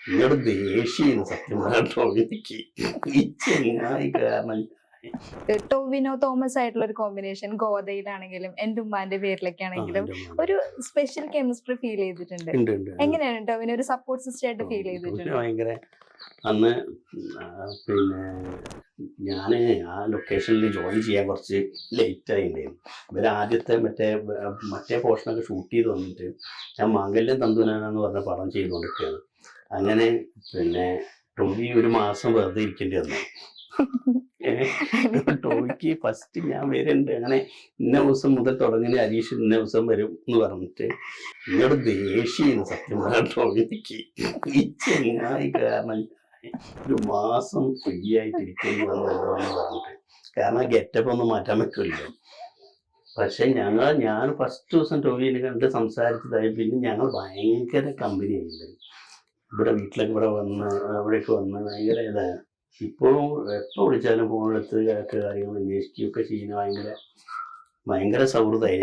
നിങ്ങളുടെ ദേഷ്യം സത്യം പറഞ്ഞോ എനിക്ക് ഈ ചെങ്ങായി കാരണം. ടൊവിനോ തോമസ് ആയിട്ടുള്ള ഒരു കോമ്പിനേഷൻ ഗോദയിലാണെങ്കിലും എന്റെ ഉമ്മാന്റെ പേരിലൊക്കെ ആണെങ്കിലും ഒരു സ്പെഷ്യൽ കെമിസ്ട്രി ഫീൽ ചെയ്തിട്ടുണ്ട്. ഉണ്ട് ഉണ്ട് എങ്ങനെയാണ് ടൊവിനോ ഒരു സപ്പോർട്ട് സിസ്റ്റർ ആയിട്ട് ഫീൽ ചെയ്തിട്ടുണ്ട്? ഭയങ്കര അന്ന് പിന്നെ ഞാൻ ആ ലൊക്കേഷനിൽ ജോയിൻ ചെയ്യാൻ കുറച്ച് ലേറ്റ് ആയിട്ടുണ്ടായിരുന്നു. ഇവർ ആദ്യത്തെ മറ്റേ പോർഷനൊക്കെ ഷൂട്ട് ചെയ്ത് വന്നിട്ട് ഞാൻ മാംഗല്യം തന്തുനാനെന്ന് പറഞ്ഞ പടം ചെയ്തുകൊണ്ടിരിക്കുകയാണ്. അങ്ങനെ പിന്നെ ടോവി ഒരു മാസം വെറുതെ ഇരിക്കേണ്ടി വന്നു. ടോവിക്ക് ഫസ്റ്റ് ഞാൻ വരുന്നുണ്ട്, അങ്ങനെ ഇന്ന ദിവസം മുതൽ തുടങ്ങുന്ന അരീഷ് ഇന്ന ദിവസം വരും എന്ന് പറഞ്ഞിട്ട് നിങ്ങളുടെ ദേഷ്യം സത്യം പറഞ്ഞോ എനിക്ക് ഈ ചെങ്ങായി കാരണം ഒരു മാസം ഫ്രീ ആയിട്ടിരിക്കേണ്ടി വന്നല്ലോ എന്ന് പറഞ്ഞിട്ട്. കാരണം ഗെറ്റപ്പ് ഒന്നും മാറ്റാൻ പറ്റില്ലല്ലോ. പക്ഷെ ഞാൻ ഫസ്റ്റ് ദിവസം ടോവിനെ കണ്ട് സംസാരിച്ചതായി. പിന്നെ ഞങ്ങൾ ഭയങ്കര കമ്പനി ആയിട്ടുണ്ട്. ഇവിടെ വീട്ടിലൊക്കെ അവിടെയൊക്കെ വന്ന് ഭയങ്കര ഇതാണ്. ഇപ്പോഴും എപ്പോൾ വിളിച്ചാലും ഫോണെടുത്ത് കാര്യങ്ങൾ അന്വേഷിക്കുകയൊക്കെ ചെയ്യുന്ന ഭയങ്കര സൗഹൃദമായി.